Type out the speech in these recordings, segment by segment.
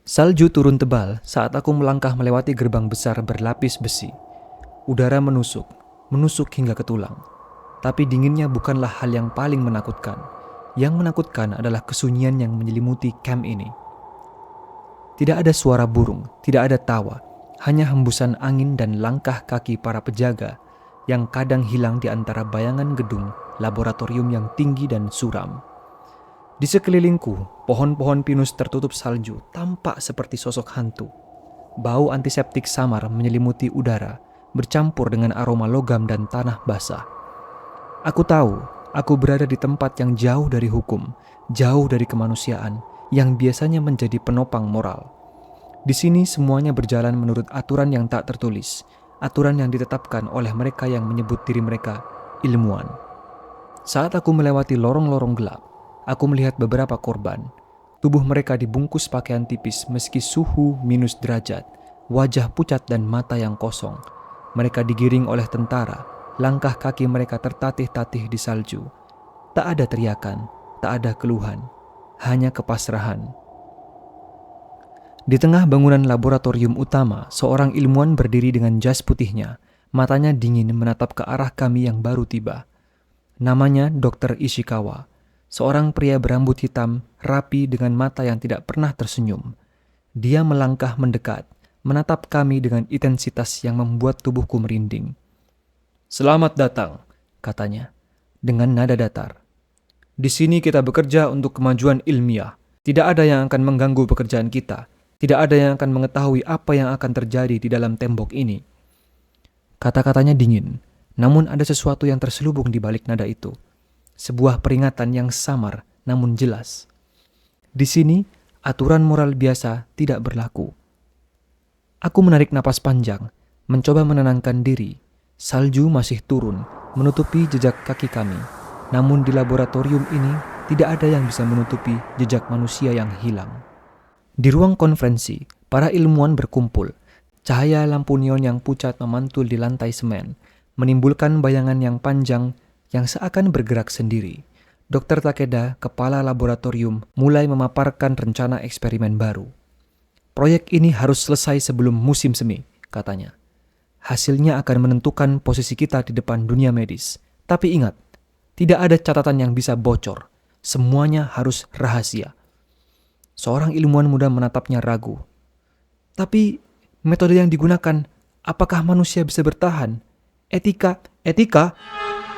Salju turun tebal saat aku melangkah melewati gerbang besar berlapis besi. Udara menusuk, menusuk hingga ke tulang. Tapi dinginnya bukanlah hal yang paling menakutkan. Yang menakutkan adalah kesunyian yang menyelimuti camp ini. Tidak ada suara burung, tidak ada tawa, hanya hembusan angin dan langkah kaki para penjaga yang kadang hilang di antara bayangan gedung laboratorium yang tinggi dan suram. Di sekelilingku, pohon-pohon pinus tertutup salju tampak seperti sosok hantu. Bau antiseptik samar menyelimuti udara, bercampur dengan aroma logam dan tanah basah. Aku tahu, aku berada di tempat yang jauh dari hukum, jauh dari kemanusiaan, yang biasanya menjadi penopang moral. Di sini semuanya berjalan menurut aturan yang tak tertulis, aturan yang ditetapkan oleh mereka yang menyebut diri mereka ilmuwan. Saat aku melewati lorong-lorong gelap, aku melihat beberapa korban. Tubuh mereka dibungkus pakaian tipis meski suhu minus derajat, wajah pucat dan mata yang kosong. Mereka digiring oleh tentara, langkah kaki mereka tertatih-tatih di salju. Tak ada teriakan, tak ada keluhan, hanya kepasrahan. Di tengah bangunan laboratorium utama, seorang ilmuwan berdiri dengan jas putihnya. Matanya dingin menatap ke arah kami yang baru tiba. Namanya Dr. Ishikawa, seorang pria berambut hitam, rapi dengan mata yang tidak pernah tersenyum. Dia melangkah mendekat, menatap kami dengan intensitas yang membuat tubuhku merinding. "Selamat datang," katanya, dengan nada datar. "Di sini kita bekerja untuk kemajuan ilmiah. Tidak ada yang akan mengganggu pekerjaan kita. Tidak ada yang akan mengetahui apa yang akan terjadi di dalam tembok ini." Kata-katanya dingin, namun ada sesuatu yang terselubung di balik nada itu. Sebuah peringatan yang samar namun jelas. Di sini, aturan moral biasa tidak berlaku. Aku menarik napas panjang, mencoba menenangkan diri. Salju masih turun, menutupi jejak kaki kami. Namun di laboratorium ini, tidak ada yang bisa menutupi jejak manusia yang hilang. Di ruang konferensi, para ilmuwan berkumpul. Cahaya lampu neon yang pucat memantul di lantai semen, menimbulkan bayangan yang panjang yang seakan bergerak sendiri. Dr. Takeda, kepala laboratorium, mulai memaparkan rencana eksperimen baru. "Proyek ini harus selesai sebelum musim semi," katanya. "Hasilnya akan menentukan posisi kita di depan dunia medis. Tapi ingat, tidak ada catatan yang bisa bocor. Semuanya harus rahasia." Seorang ilmuwan muda menatapnya ragu. "Tapi metode yang digunakan, apakah manusia bisa bertahan? Etika?"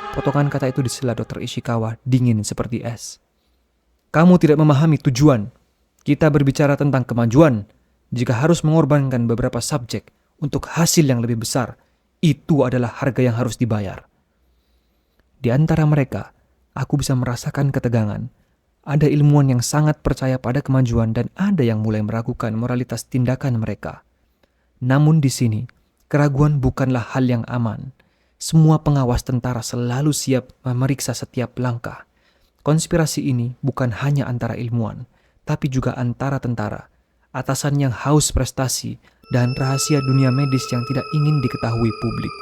Potongan kata itu disela Dr. Ishikawa dingin seperti es. "Kamu tidak memahami tujuan. Kita berbicara tentang kemajuan. Jika harus mengorbankan beberapa subjek untuk hasil yang lebih besar, itu adalah harga yang harus dibayar." Di antara mereka, aku bisa merasakan ketegangan. Ada ilmuwan yang sangat percaya pada kemajuan dan ada yang mulai meragukan moralitas tindakan mereka. Namun di sini, keraguan bukanlah hal yang aman. Semua pengawas tentara selalu siap memeriksa setiap langkah. Konspirasi ini bukan hanya antara ilmuwan, tapi juga antara tentara, atasan yang haus prestasi, dan rahasia dunia medis yang tidak ingin diketahui publik.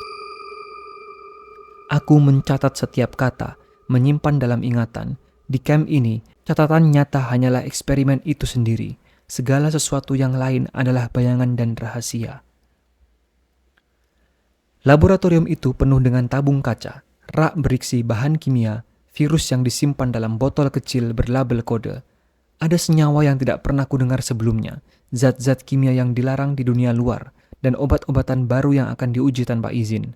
Aku mencatat setiap kata, menyimpan dalam ingatan. Di camp ini, catatan nyata hanyalah eksperimen itu sendiri. Segala sesuatu yang lain adalah bayangan dan rahasia. Laboratorium itu penuh dengan tabung kaca, rak berisi bahan kimia, virus yang disimpan dalam botol kecil berlabel kode. Ada senyawa yang tidak pernah kudengar sebelumnya, zat-zat kimia yang dilarang di dunia luar, dan obat-obatan baru yang akan diuji tanpa izin.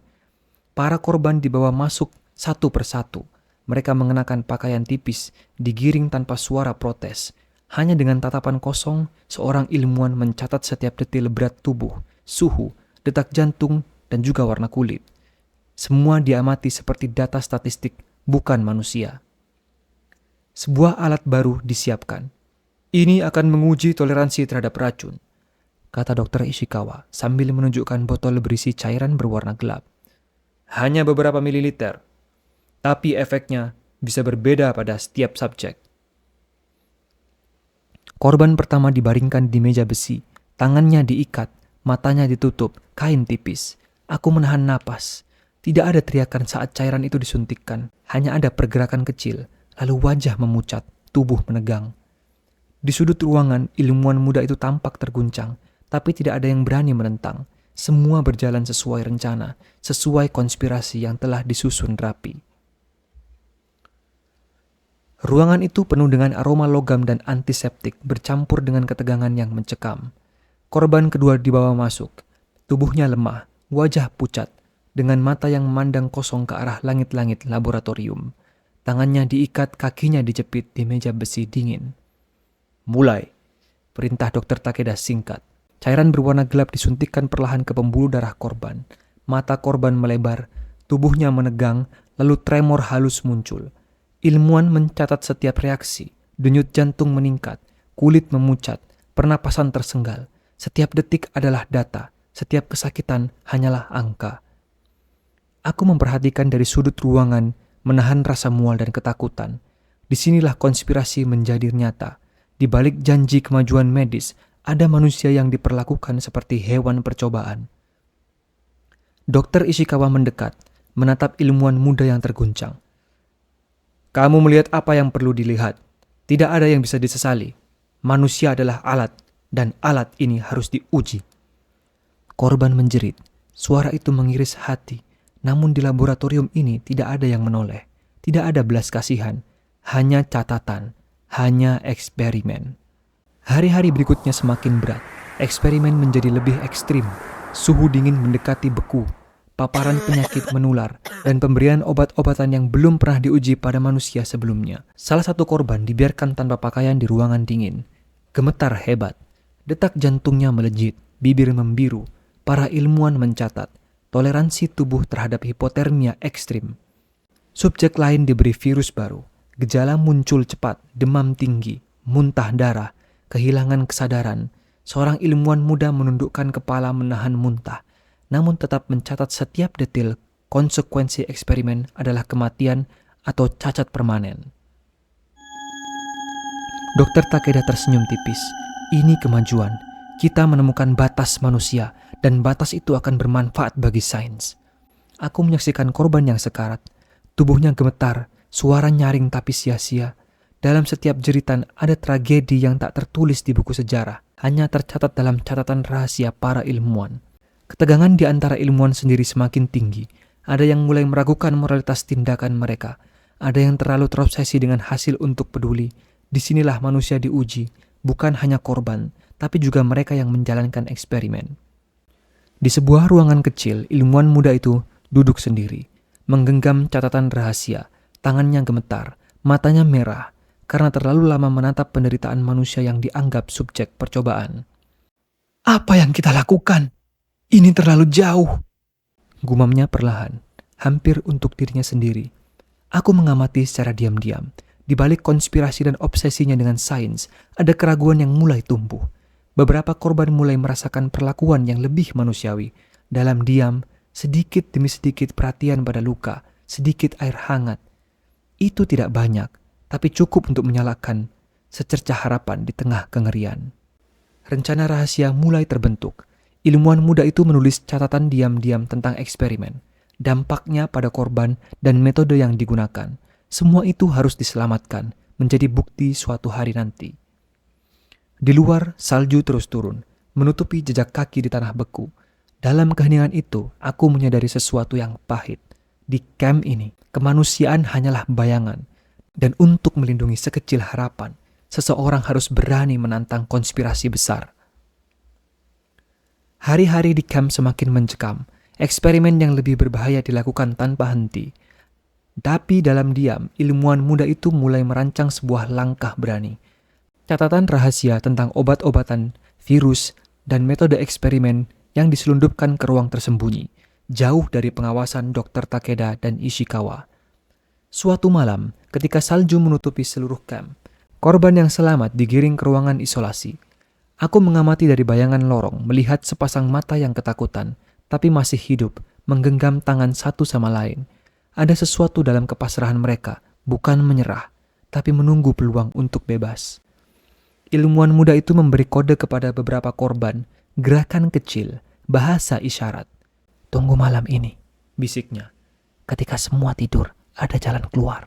Para korban dibawa masuk satu persatu. Mereka mengenakan pakaian tipis, digiring tanpa suara protes. Hanya dengan tatapan kosong, seorang ilmuwan mencatat setiap detil berat tubuh, suhu, detak jantung, dan juga warna kulit. Semua diamati seperti data statistik, bukan manusia. Sebuah alat baru disiapkan. "Ini akan menguji toleransi terhadap racun," kata Dr. Ishikawa sambil menunjukkan botol berisi cairan berwarna gelap. "Hanya beberapa mililiter, tapi efeknya bisa berbeda pada setiap subjek." Korban pertama dibaringkan di meja besi, tangannya diikat, matanya ditutup, kain tipis. Aku menahan napas. Tidak ada teriakan saat cairan itu disuntikkan. Hanya ada pergerakan kecil, lalu wajah memucat, tubuh menegang. Di sudut ruangan, ilmuwan muda itu tampak terguncang, tapi tidak ada yang berani menentang. Semua berjalan sesuai rencana, sesuai konspirasi yang telah disusun rapi. Ruangan itu penuh dengan aroma logam dan antiseptik bercampur dengan ketegangan yang mencekam. Korban kedua dibawa masuk. Tubuhnya lemah, wajah pucat, dengan mata yang memandang kosong ke arah langit-langit laboratorium. Tangannya diikat, kakinya dijepit di meja besi dingin. "Mulai," perintah Dr. Takeda singkat. Cairan berwarna gelap disuntikkan perlahan ke pembuluh darah korban. Mata korban melebar, tubuhnya menegang, lalu tremor halus muncul. Ilmuwan mencatat setiap reaksi, denyut jantung meningkat, kulit memucat, pernapasan tersenggal. Setiap detik adalah data, setiap kesakitan hanyalah angka. Aku memperhatikan dari sudut ruangan, menahan rasa mual dan ketakutan. Disinilah konspirasi menjadi nyata. Di balik janji kemajuan medis, ada manusia yang diperlakukan seperti hewan percobaan. Dr. Ishikawa mendekat, menatap ilmuwan muda yang terguncang. "Kamu melihat apa yang perlu dilihat. Tidak ada yang bisa disesali. Manusia adalah alat, dan alat ini harus diuji." Korban menjerit. Suara itu mengiris hati. Namun di laboratorium ini tidak ada yang menoleh. Tidak ada belas kasihan. Hanya catatan. Hanya eksperimen. Hari-hari berikutnya semakin berat. Eksperimen menjadi lebih ekstrim. Suhu dingin mendekati beku. Paparan penyakit menular, dan pemberian obat-obatan yang belum pernah diuji pada manusia sebelumnya. Salah satu korban dibiarkan tanpa pakaian di ruangan dingin. Gemetar hebat. Detak jantungnya melejit, bibir membiru. Para ilmuwan mencatat, toleransi tubuh terhadap hipotermia ekstrim. Subjek lain diberi virus baru. Gejala muncul cepat, demam tinggi, muntah darah, kehilangan kesadaran. Seorang ilmuwan muda menundukkan kepala menahan muntah, namun tetap mencatat setiap detil. Konsekuensi eksperimen adalah kematian atau cacat permanen. Dr. Takeda tersenyum tipis. Ini kemajuan. Kita menemukan batas manusia, dan batas itu akan bermanfaat bagi sains. Aku menyaksikan korban yang sekarat. Tubuhnya gemetar, suara nyaring tapi sia-sia. Dalam setiap jeritan ada tragedi yang tak tertulis di buku sejarah, hanya tercatat dalam catatan rahasia para ilmuwan. Ketegangan di antara ilmuwan sendiri semakin tinggi. Ada yang mulai meragukan moralitas tindakan mereka. Ada yang terlalu terobsesi dengan hasil untuk peduli. Disinilah manusia diuji, bukan hanya korban, tapi juga mereka yang menjalankan eksperimen. Di sebuah ruangan kecil, ilmuwan muda itu duduk sendiri, menggenggam catatan rahasia. Tangannya gemetar, matanya merah, karena terlalu lama menatap penderitaan manusia yang dianggap subjek percobaan. "Apa yang kita lakukan? Ini terlalu jauh," gumamnya perlahan, hampir untuk dirinya sendiri. Aku mengamati secara diam-diam. Di balik konspirasi dan obsesinya dengan sains, ada keraguan yang mulai tumbuh. Beberapa korban mulai merasakan perlakuan yang lebih manusiawi. Dalam diam, sedikit demi sedikit perhatian pada luka, sedikit air hangat. Itu tidak banyak, tapi cukup untuk menyalakan secercah harapan di tengah kengerian. Rencana rahasia mulai terbentuk. Ilmuwan muda itu menulis catatan diam-diam tentang eksperimen, dampaknya pada korban, dan metode yang digunakan. Semua itu harus diselamatkan, menjadi bukti suatu hari nanti. Di luar, salju terus turun, menutupi jejak kaki di tanah beku. Dalam keheningan itu, aku menyadari sesuatu yang pahit. Di camp ini, kemanusiaan hanyalah bayangan. Dan untuk melindungi sekecil harapan, seseorang harus berani menantang konspirasi besar. Hari-hari di camp semakin mencekam. Eksperimen yang lebih berbahaya dilakukan tanpa henti. Tapi dalam diam, ilmuwan muda itu mulai merancang sebuah langkah berani. Catatan rahasia tentang obat-obatan, virus, dan metode eksperimen yang diselundupkan ke ruang tersembunyi, jauh dari pengawasan Dr. Takeda dan Ishikawa. Suatu malam, ketika salju menutupi seluruh camp, korban yang selamat digiring ke ruangan isolasi. Aku mengamati dari bayangan lorong, melihat sepasang mata yang ketakutan, tapi masih hidup, menggenggam tangan satu sama lain. Ada sesuatu dalam kepasrahan mereka, bukan menyerah, tapi menunggu peluang untuk bebas. Ilmuwan muda itu memberi kode kepada beberapa korban, gerakan kecil, bahasa isyarat. "Tunggu malam ini," bisiknya. "Ketika semua tidur, ada jalan keluar."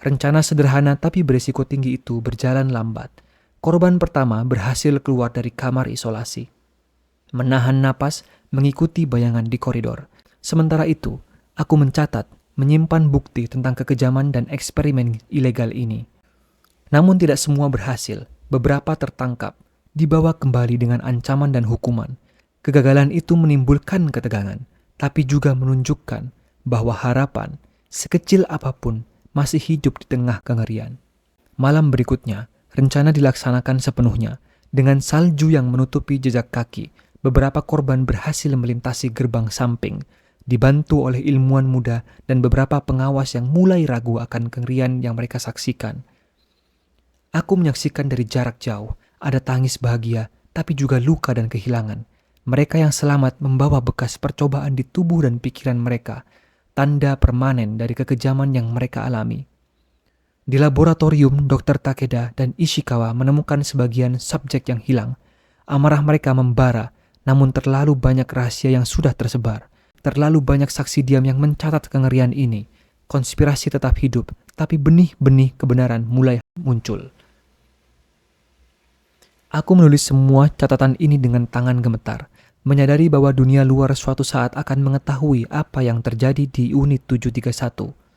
Rencana sederhana tapi berisiko tinggi itu berjalan lambat. Korban pertama berhasil keluar dari kamar isolasi, menahan napas, mengikuti bayangan di koridor. Sementara itu, aku mencatat, menyimpan bukti tentang kekejaman dan eksperimen ilegal ini. Namun tidak semua berhasil. Beberapa tertangkap, dibawa kembali dengan ancaman dan hukuman. Kegagalan itu menimbulkan ketegangan, tapi juga menunjukkan bahwa harapan, sekecil apapun, masih hidup di tengah kengerian. Malam berikutnya, rencana dilaksanakan sepenuhnya. Dengan salju yang menutupi jejak kaki, beberapa korban berhasil melintasi gerbang samping, dibantu oleh ilmuwan muda dan beberapa pengawas yang mulai ragu akan kengerian yang mereka saksikan. Aku menyaksikan dari jarak jauh, ada tangis bahagia, tapi juga luka dan kehilangan. Mereka yang selamat membawa bekas percobaan di tubuh dan pikiran mereka, tanda permanen dari kekejaman yang mereka alami. Di laboratorium, Dr. Takeda dan Ishikawa menemukan sebagian subjek yang hilang. Amarah mereka membara, namun terlalu banyak rahasia yang sudah tersebar. Terlalu banyak saksi diam yang mencatat kengerian ini. Konspirasi tetap hidup, tapi benih-benih kebenaran mulai muncul. Aku menulis semua catatan ini dengan tangan gemetar, menyadari bahwa dunia luar suatu saat akan mengetahui apa yang terjadi di unit 731.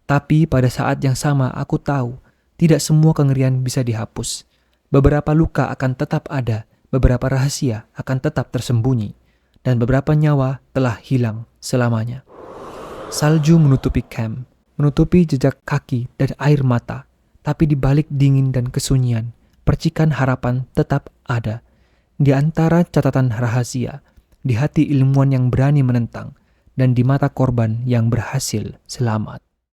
Tapi pada saat yang sama aku tahu, tidak semua kengerian bisa dihapus. Beberapa luka akan tetap ada, beberapa rahasia akan tetap tersembunyi, dan beberapa nyawa telah hilang selamanya. Salju menutupi camp, menutupi jejak kaki dan air mata, tapi di balik dingin dan kesunyian, percikan harapan tetap ada. Di antara catatan rahasia, di hati ilmuwan yang berani menentang, dan di mata korban yang berhasil selamat.